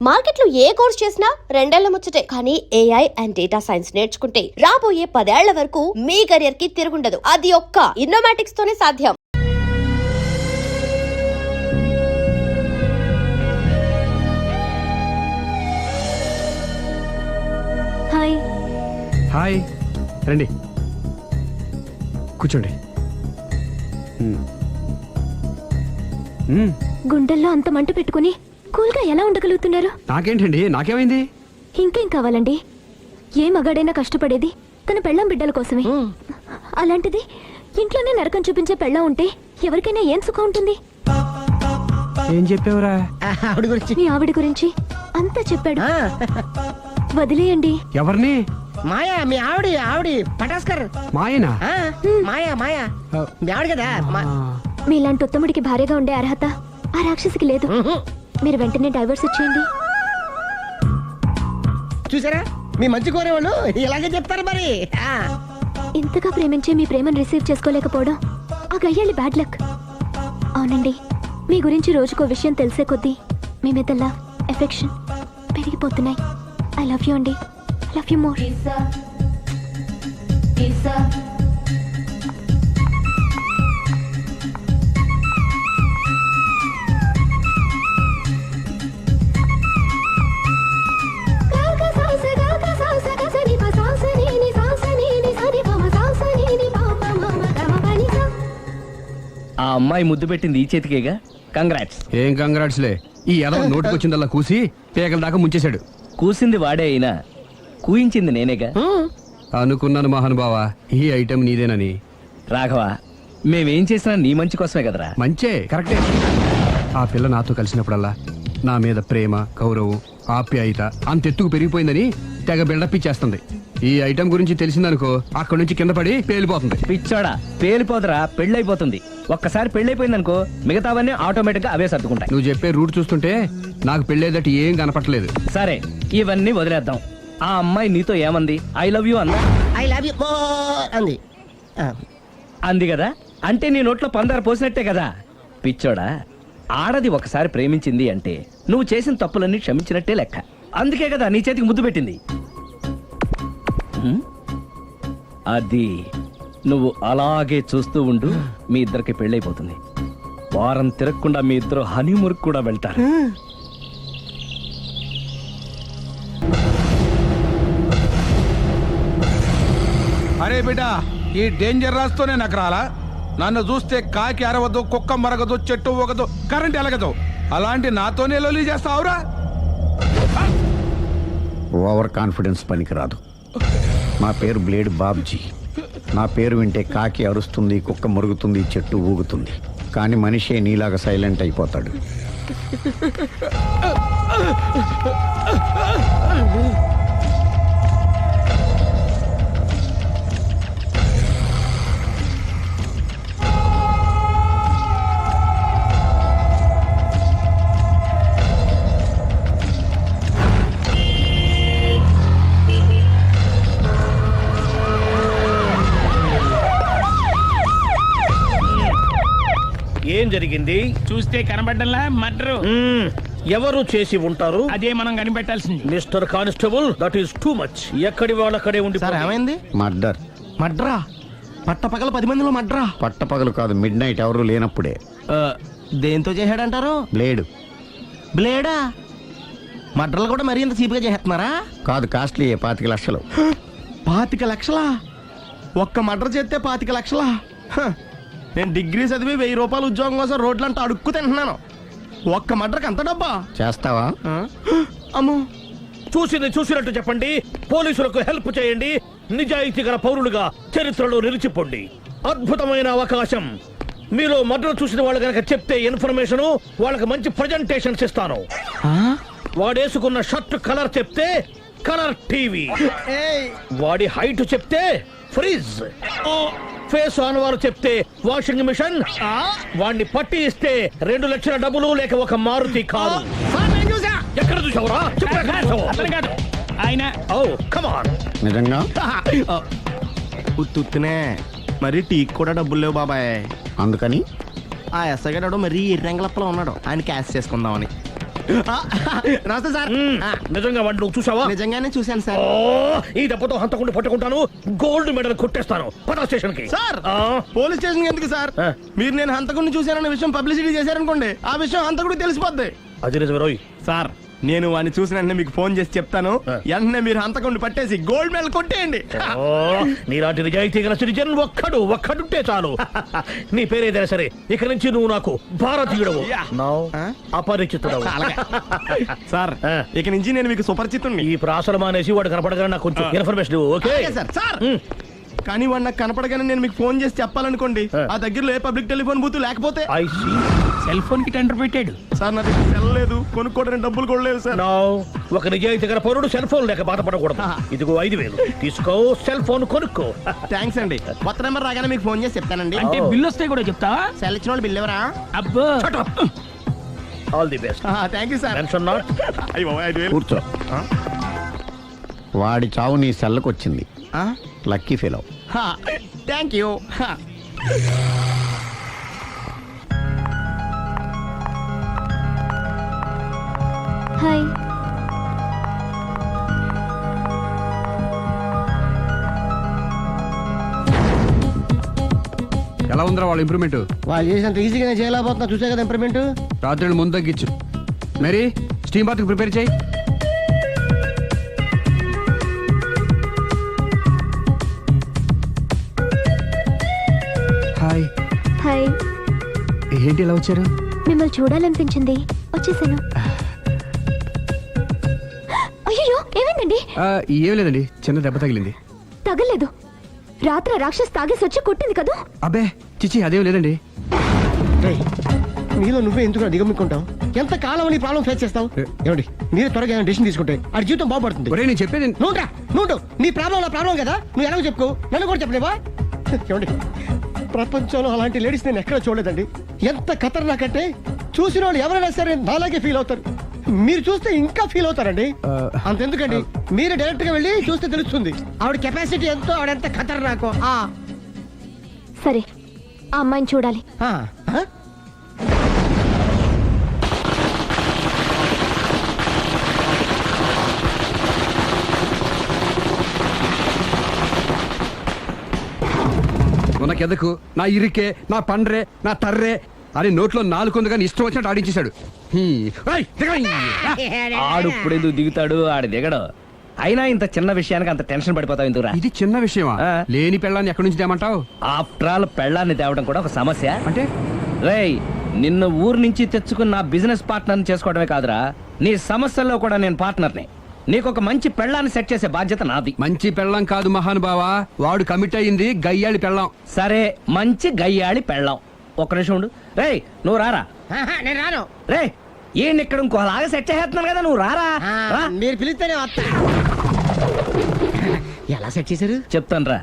మార్కెట్లో ఏ కోర్స్ చేసినా రెండేళ్ల ముచ్చటే. కానీ ఏఐ అండ్ డేటా సైన్స్ నేర్చుకుంటే రాబోయే 10 ఏళ్ల వరకు మీ కెరియర్ కి తిరుగుండదు. అది ఒక్క ఇన్నోమాటిక్స్ తోనే సాధ్యం. హాయ్. హాయ్, రండి కూర్చోండి. గుండెల్లో అంత మంట పెట్టుకుని కూల్గా ఎలా ఉండగలుగుతున్నారు? నాకేంటండి, నాకేమైంది? ఇంకేం కావాలండి? ఏ మగాడైనా కష్టపడేది తన పెళ్ళాం బిడ్డల కోసమే. అలాంటిది ఇంట్లోనే నరకం చూపించే పెళ్ళాం ఉంటే ఎవరికైనా ఏం సుఖం ఉంటుంది? ఏం చెప్పావురా? మీ ఆవిడ గురించి అంతా చెప్పాడు. వదిలేయండి. ఎవరిని? మాయా, మీ ఆవిడ పటాస్కర్. మాయనా? మాయా మీ ఆవిడ కదా. మీలాంటి ఉత్తముడికి భార్యగా ఉండే అర్హత ఆ రాక్షసికి లేదు. మీరు వెంటనే డైవర్స్ ఇచ్చేయండి. చూసారా, మీ మంచి కోరేవాళ్ళు ఇలాగే చెప్తారు మరి. ఇంతగా ప్రేమించే మీ ప్రేమను రిసీవ్ చేసుకోలేకపోవడం ఆ గయ్యాలి బ్యాడ్ లక్. అవునండి, మీ గురించి రోజుకో విషయం తెలిసే కొద్దీ మీ మీద లవ్, ఎఫెక్షన్ పెరిగిపోతున్నాయి. ఐ లవ్ యూ అండి. I love you more. ఆ అమ్మాయి ముద్దు పెట్టింది ఈ చేతికేగా. కంగ్రాట్స్. ఏం కంగ్రాట్స్లే. ఈ ఎదవ నోటికొచ్చిందల్లా కూసి పేకల దాకా ముంచేశాడు. కూసింది వాడే అయినా కూయించింది నేనేగా. అనుకున్నాను మహానుభావా, ఈ ఐటెం నీదేనని. రాఘవ, మేమేం చేసినా నీ మంచి కోసమే కదరా. మంచే, కరెక్టే. ఆ పిల్ల నాతో కలిసినప్పుడల్లా నా మీద ప్రేమ, గౌరవం, ఆప్యాయత అంతెత్తుకు పెరిగిపోయిందని తెగ బిల్డప్ ఇచ్చేస్తుంది. ఈ ఐటెం గురించి తెలిసిందనుకో, అక్కడి నుంచి కింద పడి పేలిపోతుంది. పిచ్చోడా, పేలిపోదరా, పెళ్ళైపోతుంది. ఒక్కసారి పెళ్ళైపోయిందనుకో మిగతావన్నీ ఆటోమేటిక్ గా అవే సర్దుకుంటాయి. నువ్వు చెప్పే రూట్ చూస్తుంటే నాకు పెళ్ళేదట ఏం కనపట్లేదు. సరే, ఇవన్నీ వదిలేద్దాం. ఆ అమ్మాయి నీతో ఏమంది? ఐ లవ్ యూ అందా? ఐ లవ్ యూ అంది. అంది కదా, అంటే నీ నోట్లో పందారు పోసినట్టే కదా. పిచ్చోడా, ఆడది ఒకసారి ప్రేమించింది అంటే నువ్వు చేసిన తప్పులన్నీ క్షమించినట్టే లెక్క. అందుకే కదా నీ చేతికి ముద్దు పెట్టింది. అది నువ్వు అలాగే చూస్తూ ఉండు, మీ ఇద్దరికి పెళ్ళైపోతుంది. వారం తిరగకుండా మీ ఇద్దరు హనీమూర్కి కూడా వెళ్తారు. అరే బిడ్డా, ఈ డేంజర్ రాస్తూనే నాకు రాలా. నన్ను చూస్తే కాకి అరవదు, కుక్క మరగదు, చెట్టు ఊగదు, కరెంట్ ఎలగదు. అలాంటి నాతోనే లొలి చేస్తావురా? ఓవర్ కాన్ఫిడెన్స్ పనికిరాదు. నా పేరు బ్లేడ్ బాబ్జీ. నా పేరు వింటే కాకి అరుస్తుంది, కుక్క మురుగుతుంది, చెట్టు ఊగుతుంది. కానీ మనిషే నీలాగా సైలెంట్ అయిపోతాడు. ఏం జరిగింది? చూస్తే కనబడ్డంలా మర్డరు. ఎవరు చేసి ఉంటారు? అదే మనం కనిపెట్టాల్సింది. Mister constable, that is too much. ఎక్కడి వాళ్ళక్కడే ఉండి. ఏమైంది? మర్డర్. మడ్రా? పట్టపగల 10 మందిలో మడ్రా? పట్టపగలు కాదు, మిడ్ నైట్ ఎవరు లేనప్పుడే. దేంతో చేశాడంటారు? బ్లేడ్. బ్లేడా? మడ్రలు కూడా మరీ ఇంత చీప్గా చేస్తున్నారా? కాదు, కాస్ట్లీ. 25 లక్షలు. 25 లక్షలా? ఒక్క మడ్ర చేస్తే 25 లక్షలా? నేను డిగ్రీ చదివి 1000 రూపాయలు ఉద్యోగం కోసం రోడ్లంతా అడుక్కు తింటున్నాను. ఒక్క మడ్రకు అంత డబ్బా? చేస్తావా? అమ్మో. చూసినట్టు చెప్పండి. పోలీసులకు హెల్ప్ చేయండి. నిజాయితీ గల పౌరులుగా చరిత్రలో నిలిచిపోండి. అద్భుతమైన అవకాశం. మీలో మర్డర్ చూసిన వాళ్ళు కనుక చెప్తే ఇన్ఫర్మేషన్, వాళ్ళకి మంచి ప్రజెంటేషన్స్ ఇస్తాను. వాడేసుకున్న షర్ట్ కలర్ చెప్తే కలర్ టీవీ, వాడి హైట్ చెప్తే ఫ్రిజ్, ఫేస్ ఆన్ వారు చెప్తే వాషింగ్ మిషన్, వాడిని పట్టి ఇస్తే 2 లక్షల డబ్బులు లేక ఒక మారుతి కారు. ఎక్కడ చూసావురా? ఆయన నిజంగా ఉత్తునే మరి టీకి కూడా డబ్బులు లేవు బాబాయ్. అందుకని ఆ ఎస్ఐ గారు మరీ ఎర్రంగలప్పలో ఉన్నాడు. ఆయన క్యాష్ చేసుకుందామని. నమస్తే సార్. నిజంగా వాడిని నువ్వు చూసావా? నిజంగానే చూశాను సార్. ఓ, ఈ దెబ్బతో హంతకుండా పట్టుకుంటాను, గోల్డ్ మెడల్ కొట్టేస్తాను. పద స్టేషన్ కి. సార్ పోలీస్ స్టేషన్ ఎందుకు సార్? ఆ. మీరు నేను హంతకుడిని చూశానన్న విషయం పబ్లిసిటీ చేశారనుకోండి, ఆ విషయం హంతకుడికి తెలిసిపోద్ది. అది నిజమే రోయ్. సార్ నేను వాడిని చూసిన వెంటనే మీకు ఫోన్ చేసి చెప్తాను. వెంటనే మీరు హంతకుడిని పట్టేసి గోల్డ్ మెడల్ కొట్టేయండి. ఓ, నీలాంటి నిజాయితీ గల సిటిజన్ ఒక్కడుంటే చాలు. నీ పేరేదైనా సరే, ఇక నుంచి నువ్వు నాకు భారతీయుడవు, నౌ అపరిచితుడవు. సార్ ఇక నుంచి నేను మీకు సుపరిచితుణ్ణి. ఈ ప్రాసలం అనేసి వాడు కనపడగానే నాకు కొంచెం ఇన్ఫర్మేషన్ ఇవ్వు, ఓకే? అలాగే సార్. సార్ కానీ వాడు నాకు కనపడగానే నేను మీకు ఫోన్ చేసి చెప్పాలనుకోండి, ఆ దగ్గరలో ఏ పబ్లిక్ టెలిఫోన్ బూత్ లేకపోతే. I see. సెల్ ఫోన్ కి టెండర్ పెట్టాడు. సార్ నా దగ్గర సెల్ లేదు, కొనుక్కోవడానికి డబ్బులు కూడా లేవు సార్. నౌ ఒక నిజాయితీ గల పౌరుడు సెల్ ఫోన్ లేక బాధపడకూడదు. ఇదిగో 5,000 తీసుకో, సెల్ ఫోన్ కొనుక్కో. థ్యాంక్స్ అండి. కొత్త నెంబర్ రాగానే మీకు ఫోన్ చేసి చెప్తానండి. అంటే బిల్లు వస్తే కూడా చెప్తావా? సెల్ ఇచ్చిన వాళ్ళు బిల్ ఎవరా? అబ్బో all the best. Thank you sir. Tension not. అయ్యో 5,000. కూర్చో. వాడి చావు నీ సెల్లకు వచ్చింది. Lucky fellow. Thank you. Hi. ఎలా ఉందిరా వాళ్ళ ఇంప్రూవ్మెంట్? వాళ్ళు చేసినంత ఈజీగా చేయలేకపోతున్నా, చూసే కదా ఇంప్రూవ్మెంట్. రాత్రి ముందు తగ్గించు. మరి స్టీమ్ బాత్ ప్రిపేర్ చేయి. హాయ్. హాయ్. ఏంటి ఇలా వచ్చారు? మిమ్మల్ని చూడాలనిపించింది, వచ్చేసాను. అయ్యో ఏమైందండి? ఏం లేదండి, చిన్న దెబ్బ తగిలింది. తగలేదు. రాత్రి రాక్షస్ తాగేసి వచ్చి కొట్టింది కదా. అబ్బే చిచి అదేం లేదండి. నీలో నువ్వే ఎందుకు దిగమ్ముకుంటావు? ఎంత కాలం నీ ప్రాబ్లం ఫేస్ చేస్తావు? ఏమండి మీరే త్వరగా డెసిషన్ తీసుకుంటే ఆ జీవితం బాగుపడుతుంది. ఒరేయ్ నేను చెప్పేది నువ్వు నీ ప్రాబ్లం నా ప్రాబ్లం కదా, నువ్వు ఎలాగో చెప్పుకో, నన్ను కూడా చెప్పలేవా? ఏమండి ప్రపంచంలో అలాంటి లేడీస్ నేను ఎక్కడ చూడలేదండి. ఎంత ఖతర్నాకంటే చూసిన వాళ్ళు ఎవరైనా సరే నాలాగే ఫీల్ అవుతారు. మీరు చూస్తే ఇంకా ఫీల్ అవుతారండి. అంతెందుకండి, మీరు డైరెక్ట్ గా వెళ్ళి చూస్తే తెలుస్తుంది ఆవిడ కెపాసిటీ ఎంతో, ఆవిడెంత ఖతర్నాకో. సరే, ఆ అమ్మాయిని చూడాలి. మనకెదకు నా ఇరికే, నా పండ్రే, నా తర్రే అని నోట్లో 4 ఉంది కానీ ఇష్టం వచ్చినట్టు ఆడించేశాడు. ఆడు ఇప్పుడు ఎందుకు దిగుతాడు, ఆడు దిగడు. అయినా ఇంత చిన్న విషయానికి అంత టెన్షన్ పడిపోతావు ఎందుకురా? ఇది చిన్న విషయమా? లేని పెళ్ళాన్ని ఎక్కడి నుంచి తేమంటావు? ఆఫ్టర్ ఆల్ పెళ్ళాన్ని తేవడం కూడా ఒక సమస్య అంటే? రేయ్, నిన్ను ఊరు నుంచి తెచ్చుకున్న నా బిజినెస్ పార్ట్నర్ని చేసుకోవడమే కాదురా, నీ సమస్యల్లో కూడా నేను పార్ట్నర్ని. నీకు ఒక మంచి పెళ్ళాన్ని సెట్ చేసే బాధ్యత నాది. మంచి పెళ్ళం కాదు మహానుభావా, వాడు కమిట్ అయ్యింది గయ్యాళి పెళ్ళం. సరే, మంచి గయ్యాళి పెళ్ళాం. ఒక్క నిమిషం ఉండు. రేయ్ నువ్వు రారా. నేను రాను. రే ఈయన ఇక్కడ ఇంకోలాగా సెట్ చేస్తున్నాను కదా, నువ్వు రారా. రా. మీరు పిలిస్తేనే వస్తా. ఎలా సెట్ చేశారు? చెప్తాను రా.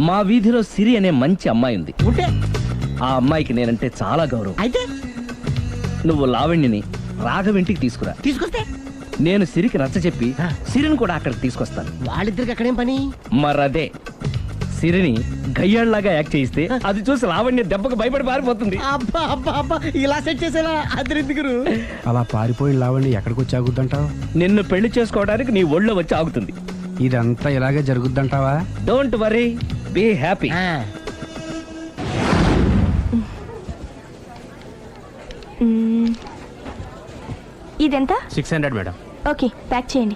మా వీధిలో సిరి అనే మంచి అమ్మాయి ఉంది. ఉంటే ఆ అమ్మాయికి నేనంటే చాలా గౌరవం. అయితే నువ్వు లావణ్యని రాఘవింటికి తీసుకురా. తీసుకొస్తే నేను సిరికి నచ్చ చెప్పి సిరిని కూడా అక్కడికి తీసుకొస్తాను. వాళ్ళిద్దరికి అక్కడేం పని? మరదే సిరిని గయ్యాళ్ళలాగా యాక్ట్ చేయిస్తే అది చూసి లావణ్య దెబ్బకు భయపడి పారిపోతుంది. అబ్బా అబ్బా అబ్బా, ఇలా సెట్ చేసేలా అద్దరిద్దరు. అలా పారిపోయిన లావణ్ణి ఎక్కడికి వచ్చి ఆగుద్దంటావు? నిన్ను పెళ్లి చేసుకోవడానికి నీ ఒళ్ళో వచ్చి ఆగుతుంది. ఇదంతా ఇలాగే జరుగుద్దంటావా? Don't worry, be happy. ఇదెంత? 600 మేడం. ఓకే, ప్యాక్ చేయండి.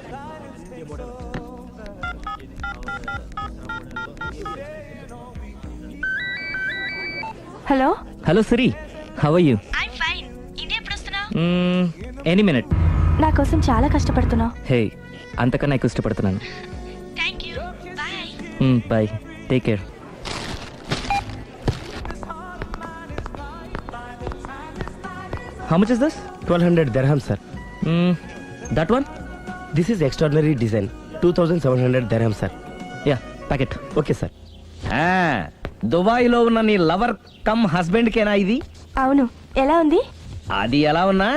Hello. Hello Siri, how are you? I'm fine. India ఎప్పుడు వస్తున్నావు? Any minute. నా కోసం చాలా కష్టపడుతున్నావు. హే, అంతకన్నా ఎక్కువ ఇష్టపడుతున్నాను. Thank you. Bye. Bye, take care. How much is this? 1200 dirham, sir. That one? This is extraordinary design. 2700 dirham, sir. Yeah, pack it. Okay, sir. దుబాయ్లో ఉన్న నీ లవర్ కమ్ హస్బెండ్ కేనా ఇది? అవును. ఎలా ఉంది? అది ఎలా ఉన్నా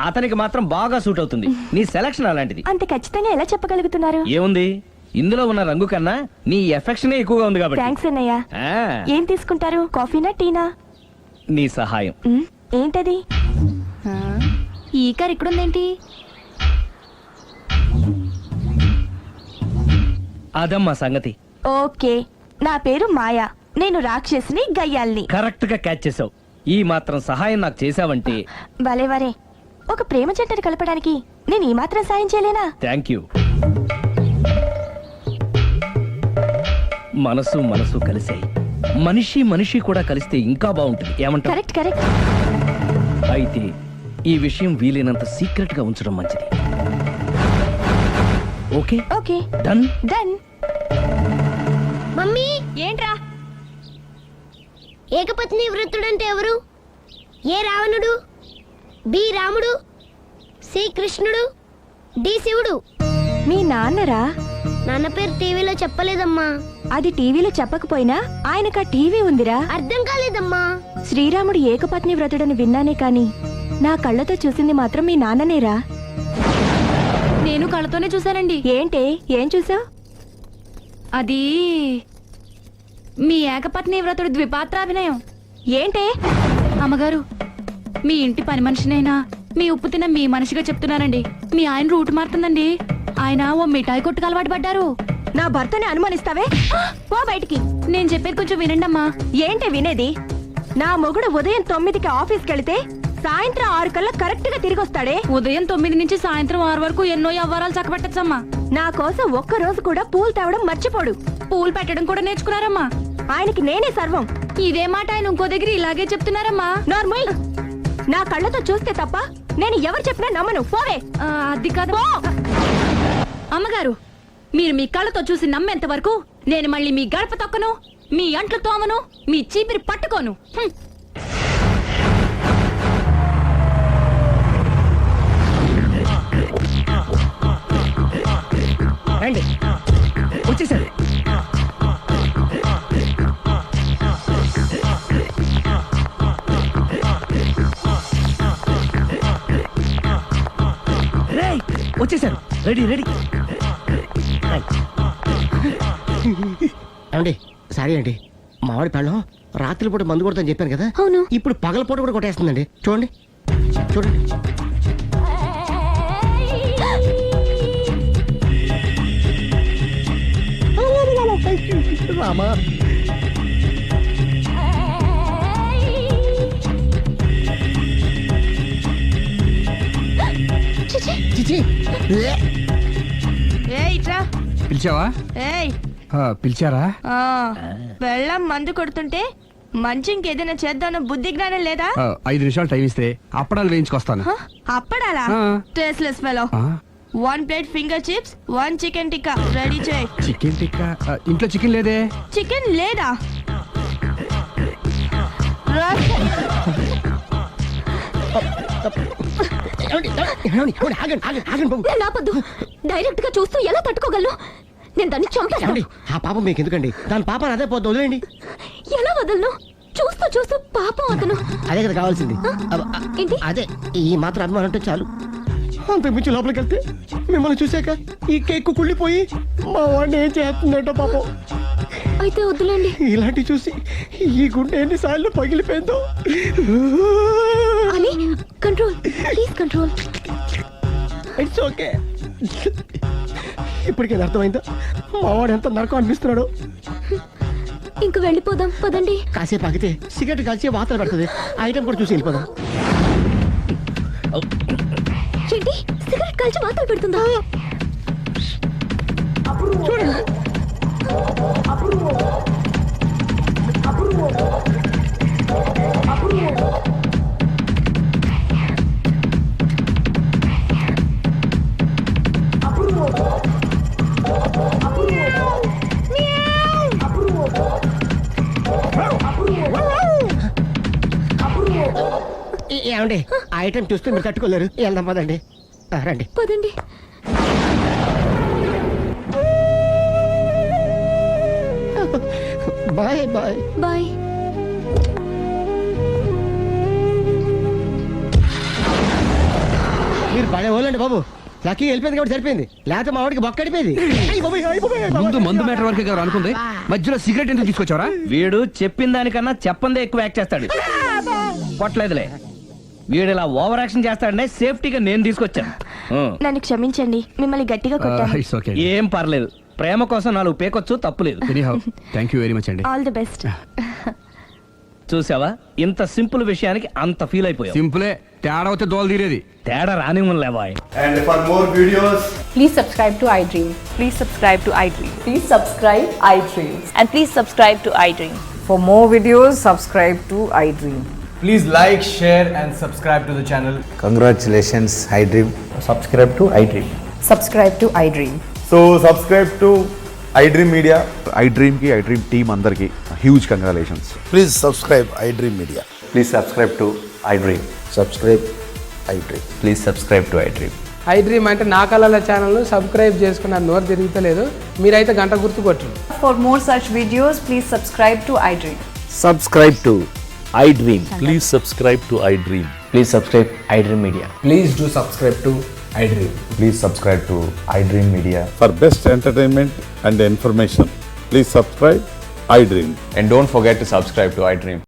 అతనికి మాత్రం బాగా సూట్ అవుతుంది. నీ సెలక్షన్ అలాంటిది. అంత ఖచ్చితంగా ఎలా చెప్పగలుగుతున్నారు? ఏముంది, ఇందులో ఉన్న రంగు కన్నా నీ ఎఫెక్షన్ ఎక్కువగా ఉంది కాబట్టి. థ్యాంక్స్ అన్నయ్య. ఏం తీసుకుంటారు, కాఫీనా టీనా? నీ సహాయం. ఏంటది? ఈ కార్ ఇక్కడుందేంటి? అదమ్మా సంగతి. ఓకే, నా పేరు మాయా. నేను రాక్షసిని, గయ్యాల్ని. కరెక్ట్ గా క్యాచ్ చేసావు. ఈ మాత్రం సహాయం నాకు చేసావంటే భలే వరే. ఒక ప్రేమ జంటని కలపడానికి నేను ఈ మాత్రం సాయం చేయలేనా? Thank you. మనసు మనసు కలిసాయి. మనిషి మనిషి కూడా కలిస్తే ఇంకా బాగుంటుంది. ఏమంటావు? Correct correct. అయితే ఈ విషయం వీలైనంత సీక్రెట్ గా ఉంచడం మంచిది. Okay okay, done. Done. Mummy, ఏంట్రా? ఏకపత్ని వృత్తుడంటే ఎవరు? ఏ రావణుడు, బి రాముడు, సి కృష్ణుడు, డి శివుడు. మీ నాన్నరా? నాన్న పేరు టీవీలో చెప్పలేదమ్మా. అది టీవీలో చెప్పకపోయినా ఆయనకా టీవీ ఉందిరా. అర్థం కాలేదమ్మా. శ్రీరాముడు ఏకపత్ని వ్రతుడని విన్నానే కాని నా కళ్ళతో చూసింది మాత్రం మీ నాన్ననేరా. నేను కళ్ళతోనే చూశానండి. ఏంటే, ఏం చూసావు? అది మీ ఏకపత్ని వ్రతుడి ద్విపాత్రాభినయం. ఏంటే? అమ్మగారు, మీ ఇంటి పని మనిషినైనా మీ ఉప్పు తిన్న మీ మనిషిగా చెప్తున్నానండి. మీ ఆయన రూట్ మారుతుందండి. ఆయన ఓ మిఠాయి కొట్టుకు అలవాటు పడ్డారు. నా భర్తని అనుమానిస్తావే? పో బయటికి. నేను చెప్పేది కొంచెం వినండి అమ్మా. ఏంటి వినేది? నా మొగుడు ఉదయం 9కి ఆఫీస్కి వెళితే సాయంత్రం 6 కల్లా కరెక్ట్ గా తిరిగి వస్తాడే. ఉదయం 9 నుంచి సాయంత్రం 6 వరకు ఎన్నో వ్యవహారాలు చక్కబెట్టచ్చమ్మా. నా కోసం ఒక్క రోజు కూడా పూలు తేవడం మర్చిపోడు. పూలు పెట్టడం కూడా నేర్చుకున్నారమ్మా. ఆయనకి నేనే సర్వం. ఇదే మాట ఆయన ఇంకో దగ్గర ఇలాగే చెప్తున్నారమ్మా. నార్మల్. నా కళ్ళతో చూస్తే తప్ప నేను ఎవరు చెప్పినా నమ్మను. పోవే. అది కాదు అమ్మగారు. మీరు మీ కళ్ళతో చూసి నమ్మేంత వరకు నేను మళ్ళీ మీ గడప తొక్కను, మీ అంట్లు తోమను, మీ చీపిరి పట్టుకోను. హ్మ్. రండి, వచ్చేసారు. రేయ్, వచ్చేసారు. Ready ready. ఏమండి, సారీ అండి, మామిడి పళ్ళం రాత్రిపూట మందు కొడతాను చెప్పాను కదా. అవును. ఇప్పుడు పగలపూట కూడా కొట్టేస్తుందండి. చూడండి చూడండి. రామా, చిచి. పిలిచావా? పిలిచారా? వెళ్ళం మందు కొడుతుంటే మంచి ఇంకేదైనా చేద్దామన్న బుద్ధి జ్ఞానం లేదా? 5 నిమిషాలు టైం ఇస్తే అప్పడాలు వేయించుకొస్తాను. అప్పడాలా? ఆ. Tasteless fellow. 1 plate finger chips, 1 chicken tikka ready చేయి. చికెన్ టిక్కా? ఇంట్లో చికెన్ లేదే. చికెన్ లేదా? నేను ఆపొద్దు. డైరెక్ట్ గా చూస్తూ ఎలా తట్టుకోగలను? నేను దాన్ని చంపాను. ఆ పాపం మీకు ఎందుకండి? దాని పాప అదే పోతుంది, వదిలేండి. ఎలా వదలను? చూస్తూ చూస్తూ పాపం అతను. అదే కదా కావాల్సింది. ఏంటి? అదే, ఈ మాత్రం అభిమానం అంటే చాలు. అంతకుమించి లోపలికి వెళ్తే మిమ్మల్ని చూసాక ఈ కేక్ కుళ్ళిపోయి మా వాడిని ఏం చేస్తుందంటో పాపం. అయితే వద్దులేండి. ఇలాంటి చూసి ఈ గుండె ఎన్నిసార్లు పగిలిపోయిందో. అని control, please control. It's okay. ఇప్పటికే అర్థమైందా మా వాడు ఎంత నరకం అనిపిస్తున్నాడు? ఇంక వెళ్ళిపోదాం పదండి. కాసేపు ఆగితే సిగరెట్ కలిసి వాతలు పడుతుంది. ఐటమ్ కూడా చూసి వెళ్ళిపోదాం. ఏంటి, సిగరెట్ కాల్చి వాతలు పెడుతుందా? చూడండి. ఏమండి, ఆ ఐటమ్ చూస్తే మీరు తట్టుకోలేరు. వెళ్దాం పదండి. రండి పదండి. Bye bye bye. మీరు పడే వాళ్ళండి బాబు. లక్కీ వెళ్ళిపోయింది కాబట్టి సరిపోయింది, లేకపోతే మా వాడికి బొక్కడిపోయింది. ముందు మందు మ్యాటర్ వరకే కదా అనుకుంది, మధ్యలో సిగరెట్ ఎందుకు తీసుకొచ్చావరా? వీడు చెప్పిన దానికన్నా చెప్పందే ఎక్కువ యాక్ట్ చేస్తాడు. కొట్టలేదులే. వీడు ఇలా ఓవర్ యాక్షన్ చేస్తాడనే సేఫ్టీగా నేను తీసుకొచ్చాను. నన్ను క్షమించండి, మిమ్మల్ని గట్టిగా కొట్టాను. It's okay. ఏం పర్లేదు, ప్రేమ కోసం 4 పేకొచ్చు, తప్పులేదు. Anyhow thank you very much అండి. All the best. చూసావా, ఇంత సింపుల్ విషయానికి అంత ఫీల్ అయిపోయావు. సింపులే, తేడా అయితే దోలు తీరేది. తేడా రానివ్వనులేవా. And for more videos, Please subscribe to iDream. Please subscribe to iDream. Please subscribe iDream. And please subscribe to iDream. For more videos, subscribe to iDream. please like, share, and subscribe to the channel. Congratulations iDream. Subscribe to iDream. Subscribe to iDream. So subscribe to iDream Media. iDream ki iDream team andarki huge congratulations. Please subscribe iDream media. Please subscribe to iDream. Subscribe iDream. Please subscribe to iDream. iDream అంటే నా కళల channel subscribe చేసుకున్న నోరు తిరుగుతలేదు. మీరైతే గంట గుర్తు కొట్టండి. For more such videos, please subscribe to iDream. Subscribe to iDream. Please subscribe to iDream. Please subscribe iDream media. Please do subscribe to iDream. Please subscribe to iDream Media. For best entertainment and information, please subscribe iDream. And don't forget to subscribe to iDream.